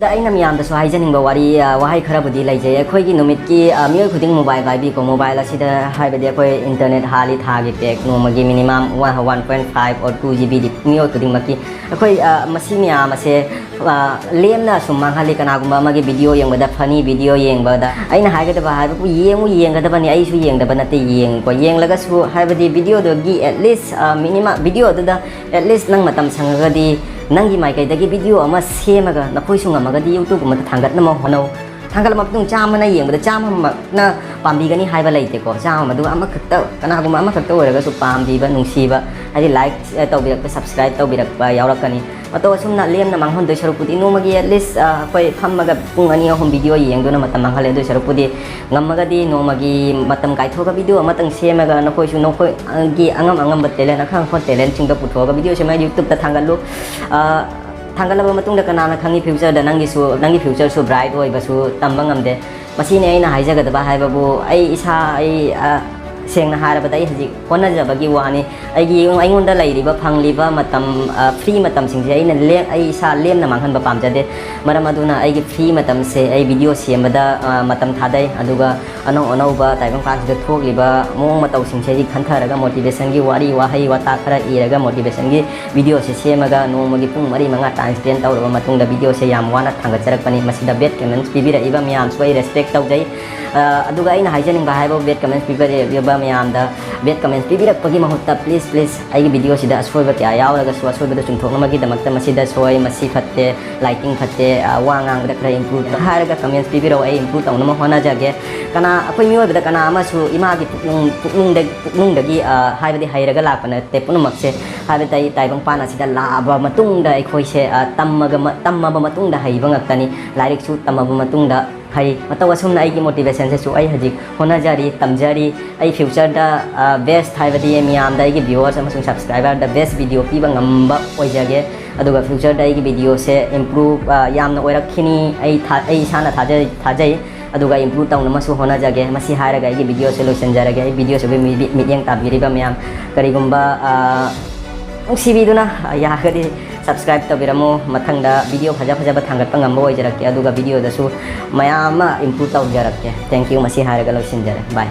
ꯑꯩꯅ ꯃꯤꯌꯥꯝꯗꯁꯨ ꯍꯥꯏꯖꯅꯤꯡꯕ ꯋꯥꯔꯤ ꯋꯥꯍꯩ ꯈꯔꯕꯨꯗꯤ ꯂꯩꯖꯩ ꯑꯩꯈꯣꯏꯒꯤ ꯅꯨꯃꯤꯠꯀꯤ ꯃꯤꯑꯣꯏ ꯈꯨꯗꯤꯡ ꯃꯣꯕꯥꯏꯜ ꯄꯥꯏꯕꯤꯀꯣ ꯃꯣꯕꯥꯏꯜ ꯑꯁꯤꯗ ꯍꯥꯏꯕꯗꯤ ꯑꯩꯈꯣꯏ ꯏꯟꯇꯔꯅꯦꯠ ꯍꯥꯜꯂꯤ ꯊꯥꯒꯤ ꯄꯦꯛ ꯅꯣꯡꯃꯒꯤ ꯃꯤꯅꯤꯃꯝ 1.5 or 2 GB ꯗꯤ ꯃꯤꯑꯣꯏ ꯈꯨꯗꯤꯡꯃꯛꯀꯤ ꯑꯩꯈꯣꯏ ꯃꯁꯤ ꯃꯌꯥꯝ ꯑꯁꯦ ꯂꯦꯝꯅ ꯁꯨꯝ ꯃꯥꯡꯍꯜꯂꯤ ꯀꯅꯥꯒꯨꯝꯕ ꯑꯃꯒꯤ ꯚꯤꯗꯤꯑꯣ ꯌꯦꯡꯕꯗ ꯐꯅꯤ ꯚꯤꯗꯤꯑꯣ ꯌꯦꯡꯕꯗ ꯑꯩꯅ ꯍꯥꯏꯒꯗꯕ ꯍꯥꯏꯕꯕꯨ ꯌꯦꯡꯒꯗꯕꯅꯤ ꯑꯩꯁꯨ ꯌꯦꯡꯗꯕ ꯅꯠꯇꯦ ꯌꯦꯡꯀꯣ ꯌꯦꯡꯂꯒꯁꯨ ꯍꯥꯏꯕꯗꯤ ꯚꯤꯗꯤꯑꯣꯗꯨꯒꯤ ꯑꯦꯠꯂꯤꯁ ꯃꯤꯅꯤꯃꯝ ꯚꯤꯗꯤꯑꯣꯗꯨꯗ ꯑꯦꯠꯂꯤꯁ ꯅꯪ ꯃꯇꯝ ꯁꯪꯉꯒꯗꯤ ꯅꯪꯒꯤ ꯃꯥꯏꯀꯩꯗꯒꯤ ꯚꯤꯗꯤꯑꯣ ꯑꯃ ꯁꯦꯝꯃꯒ ꯅꯈꯣꯏꯁꯨ ꯉꯝꯃꯒꯗꯤ ꯌꯨꯇ꯭ꯌꯨꯕ ꯑꯃꯗ ꯊꯥꯡꯒꯠꯅꯕ ꯍꯣꯠꯅꯧ ꯊꯥꯡꯒꯠꯂꯕ ꯃꯇꯨꯡ ꯆꯥꯝꯃꯅ ꯌꯦꯡꯕꯗ ꯆꯥꯝꯃꯃꯛꯅ ꯄꯥꯝꯕꯤꯒꯅꯤ ꯍꯥꯏꯕ ꯂꯩꯇꯦꯀꯣ ꯆꯥꯝꯃ ꯃꯗꯨ ꯑꯃꯈꯛꯇ ꯀꯅꯥꯒꯨꯝꯕ ꯑꯃꯈꯛꯇ ꯑꯣꯏꯔꯒꯁꯨ ꯄꯥꯝꯕꯤꯕ ꯅꯨꯡꯁꯤꯕ ꯍꯥꯏꯗꯤ ꯂꯥꯏꯛ ꯇꯧꯕꯤꯔꯛꯄ ꯁꯕꯁꯀ꯭ꯔꯥꯏꯕ ꯇꯧꯕꯤꯔꯛꯄ ꯌꯥꯎꯔꯛꯀꯅꯤ ꯃꯇꯧ ꯑꯁꯨꯝꯅ ꯂꯦꯝꯅ ꯃꯥꯡꯍꯟꯗꯣꯏ ꯁꯔꯨꯛꯄꯨꯗꯤ ꯅꯣꯡꯃꯒꯤ ꯑꯦꯠꯂꯤꯁ ꯑꯩꯈꯣꯏ ꯐꯝꯃꯒ ꯄꯨꯡ 2-3 ꯚꯤꯗꯤꯑꯣ ꯌꯦꯡꯗꯨꯅ ꯃꯇꯝ ꯃꯥꯡꯍꯜꯂꯦ ꯑꯗꯨꯏ ꯁꯔꯨꯛꯄꯨꯗꯤ ꯉꯝꯃꯒꯗꯤ ꯅꯣꯡꯃꯒꯤ ꯃꯇꯝ ꯀꯥꯏꯊꯣꯛꯑꯒ ꯚꯤꯗꯤꯑꯣ ꯑꯃꯇꯪ ꯁꯦꯝꯃꯒ ꯅꯈꯣꯏꯁꯨ ꯅꯈꯣꯏꯒꯤ ꯑꯉꯝꯕ ꯇꯦꯂꯦꯟ ꯑꯈꯪ ꯇꯦꯂꯦꯟꯁꯤꯡꯗ ꯄꯨꯊꯣꯛꯑꯒ ꯚꯤꯗꯤꯑꯣ ꯁꯦꯝꯃꯒ ꯌꯨꯇ꯭ꯌꯨꯕꯇ ꯊꯥꯡꯒꯠꯂꯨ ꯊꯥꯡꯒꯠꯂꯕ ꯃꯇꯨꯡꯗ ꯀꯅꯥꯅ ꯈꯪꯉꯤ ꯐ꯭ꯌꯨꯆꯔꯗ ꯅꯪꯒꯤ ꯐ꯭ꯌꯨꯆꯔꯁꯨ ꯕ꯭ꯔꯥꯏꯠ ꯑꯣꯏꯕꯁꯨ ꯇꯝꯕ ꯉꯝꯗꯦ ꯃꯁꯤꯅꯦ ꯑꯩꯅ ꯍꯥꯏꯖꯒꯗꯕ ꯍꯥꯏꯕꯕꯨ ꯑꯩ ꯏꯁꯥ ꯁꯦꯡꯅ ꯍꯥꯏꯔꯕꯗ ꯑꯩ ꯍꯧꯖꯤꯛ ꯍꯣꯠꯅꯖꯕꯒꯤ ꯋꯥꯅꯤ ꯑꯩꯉꯣꯟꯗ ꯂꯩꯔꯤꯕ ꯐꯪꯂꯤꯕ ꯃꯇꯝ ꯐ꯭ꯔꯤ ꯃꯇꯝꯁꯤꯡꯁꯦ ꯑꯩ ꯏꯁꯥ ꯂꯦꯝꯅ ꯃꯥꯡꯍꯟꯕ ꯄꯥꯝꯖꯗꯦ ꯃꯔꯝ ꯑꯗꯨꯅ ꯑꯩꯒꯤ ꯐ꯭री ꯃꯇꯝꯁꯦ ꯑꯩ ꯚꯤꯗꯤꯑꯣ ꯁꯦꯝꯕꯗ ꯃꯇꯝ ꯊꯥꯗꯩ ꯑꯗꯨꯒ ꯑꯅꯧꯕ ꯇꯥꯏꯕꯪꯄꯥꯟꯁꯤꯗ ꯊꯣꯛꯂꯤꯕ ꯃꯑꯣꯡ ꯃꯇꯧꯁꯤꯡꯁꯦ ꯑꯩ ꯈꯟꯊꯔꯒ ꯃꯣꯇꯤꯚꯦꯁꯟꯒꯤ ꯋꯥꯔꯤ ꯋꯥꯍꯩ ꯋꯥꯇꯥ ꯈꯔ ꯏꯔꯒ ꯃꯣꯇꯤꯚꯦꯁꯟꯒꯤ ꯚꯤꯗꯤꯑꯣꯁꯦ ꯁꯦꯝꯃꯒ ꯅꯣꯡꯃꯒꯤ ꯄꯨꯡ 4-5 ꯇꯥꯏꯝ ꯁ꯭ꯄꯦꯟ ꯇꯧꯔꯕ ꯃꯇꯨꯡꯗ ꯚꯤꯗꯤꯑꯣꯁꯦ ꯌꯥꯝ ꯋꯥꯅ ꯊꯥꯡꯒꯠꯆꯔꯛꯄꯅꯤ ꯃꯁꯤꯗ ꯕꯦꯠ ꯀꯃꯦꯟꯠꯁ ꯄꯤꯕꯤꯔꯛꯏꯕ ꯃꯌꯥꯝꯁꯨ ꯑꯩ ꯔꯦꯁꯄꯦꯛ ꯇꯧꯖꯩ ꯑꯗꯨꯒ ꯑꯩꯅ ꯍꯥꯏꯖꯅꯤꯡꯕ ꯍꯥꯏꯕ ꯕꯦꯠ ꯀꯃꯦꯟꯠꯁ ꯄꯤꯕꯤꯔꯛꯏꯕ ꯃꯌꯥꯝꯗ ꯕꯦꯠ ꯀꯃꯦꯟꯠꯁ ꯄꯤꯕꯤꯔꯛꯄꯒꯤ ꯃꯍꯨꯠꯇ ꯄ꯭ꯂꯤꯖ ꯑꯩꯒꯤ ꯚꯤꯗꯤꯑꯣꯁꯤꯗ ꯑꯁꯣꯏꯕ ꯀꯌꯥ ꯌꯥꯎꯔꯒꯁꯨ ꯑꯁꯣꯏꯕꯗ ꯆꯨꯝꯊꯣꯛꯅꯕꯒꯤꯗꯃꯛꯇ ꯃꯁꯤꯗ ꯁꯣꯏ ꯃꯁꯤ ꯐꯠꯇꯦ ꯂꯥꯏꯇꯤꯡ ꯐꯠꯇꯦ ꯋꯥ ꯉꯥꯡꯕꯗ ꯈꯔ ꯏꯝꯄ꯭ꯔꯨꯚ ꯍꯥꯏꯔꯒ ꯀꯃꯦꯟꯠꯁ ꯄꯤꯕꯤꯔꯛꯑꯣ ꯑꯩ ꯏꯝꯄ꯭ꯔꯨꯚ ꯇꯧꯅꯕ ꯍꯣꯠꯅꯖꯒꯦ ꯑꯩꯈꯣꯏ ꯃꯤꯑꯣꯏꯕꯗ ꯀꯅꯥ ꯑꯃꯁꯨ ꯏꯃꯥꯒꯤ ꯄꯨꯛꯅꯨꯡꯗꯒꯤ ꯍꯥꯏꯕꯗꯤ ꯍꯩꯔꯒ ꯂꯥꯛꯄ ꯅꯠꯇꯦ ꯄꯨꯝꯅꯃꯛꯁꯦ ꯍꯥꯏꯕꯗꯤ ꯇꯥꯏꯕꯪꯄꯥꯟ ꯑꯁꯤꯗ ꯂꯥꯛꯑꯕ ꯃꯇꯨꯡꯗ ꯑꯩꯈꯣꯏꯁꯦ ꯇꯝꯃꯕ ꯃꯇꯨꯡꯗ ꯍꯩꯕ ꯉꯥꯛꯇꯅꯤ ꯂꯥꯏꯔꯤꯛꯁꯨ ꯇꯝꯃꯕ ꯃꯇꯨꯡꯗ ꯍꯩ ꯃꯇꯧ ꯑꯁꯨꯝꯅ ꯑꯩꯒꯤ ꯃꯣꯇꯤꯚꯦꯁꯟꯁꯤꯁꯨ ꯑꯩ ꯍꯧꯖꯤꯛ ꯍꯣꯠꯅꯖꯔꯤ ꯇꯝꯖꯔꯤ ꯑꯩ ꯐ꯭ꯌꯨꯆꯔꯗ ꯕꯦꯁꯠ ꯍꯥꯏꯕꯗꯤ ꯃꯤꯌꯥꯝꯗ ꯑꯩꯒꯤ ꯚ꯭ꯌꯨꯋꯔꯁ ꯑꯃꯁꯨꯡ ꯁꯕꯁꯀ꯭ꯔꯥꯏꯕꯔꯗ ꯕꯦꯁꯠ ꯚꯤꯗꯤꯑꯣ ꯄꯤꯕ ꯉꯝꯕ ꯑꯣꯏꯖꯒꯦ ꯑꯗꯨꯒ ꯐ꯭ꯌꯨꯆꯔꯗ ꯑꯩꯒꯤ ꯚꯤꯗꯤꯑꯣꯁꯦ ꯏꯝꯄ꯭ꯔꯨꯚ ꯌꯥꯝꯅ ꯑꯣꯏꯔꯛꯈꯤꯅꯤ ꯑꯩ ꯏꯁꯥꯅ ꯊꯥꯖꯩ ꯑꯗꯨꯒ ꯏꯝꯄ꯭ꯔꯨꯚ ꯇꯧꯅꯕꯁꯨ ꯍꯣꯠꯅꯖꯒꯦ ꯃꯁꯤ ꯍꯥꯏꯔꯒ ꯑꯩꯒꯤ ꯚꯤꯗꯤꯑꯣꯁꯦ ꯂꯣꯏꯁꯤꯟꯖꯔꯒꯦ ꯑꯩ ꯚꯤꯗꯤꯑꯣꯁꯤꯕꯨ ꯃꯤꯠꯌꯦꯡ ꯇꯥꯕꯤꯔꯤꯕ ꯃꯌꯥꯝ ꯀꯔꯤꯒꯨꯝꯕ ꯅꯨꯡꯁꯤꯕꯤꯗꯨꯅ ꯌꯥꯔꯒꯗꯤ ꯁꯕꯁꯀ꯭ꯔꯥꯏꯕ ꯇꯧꯕꯤꯔꯝꯃꯨ ꯃꯊꯪꯗ ꯚꯤꯗꯤꯑꯣ ꯐꯖꯕ ꯊꯥꯡꯒꯠꯄ ꯉꯝꯕ ꯑꯣꯏꯖꯔꯛꯀꯦ ꯑꯗꯨꯒ ꯚꯤꯗꯤꯑꯣꯗꯁꯨ ꯃꯌꯥꯝ ꯑꯃ ꯏꯝꯄ꯭ꯔꯨꯚ ꯇꯧꯖꯔꯛꯀꯦ ꯊꯦꯡꯛ ꯌꯨ ꯃꯁꯤ ꯍꯥꯏꯔꯒ ꯂꯣꯏꯁꯤꯟꯖꯔꯦ ꯕꯥꯏ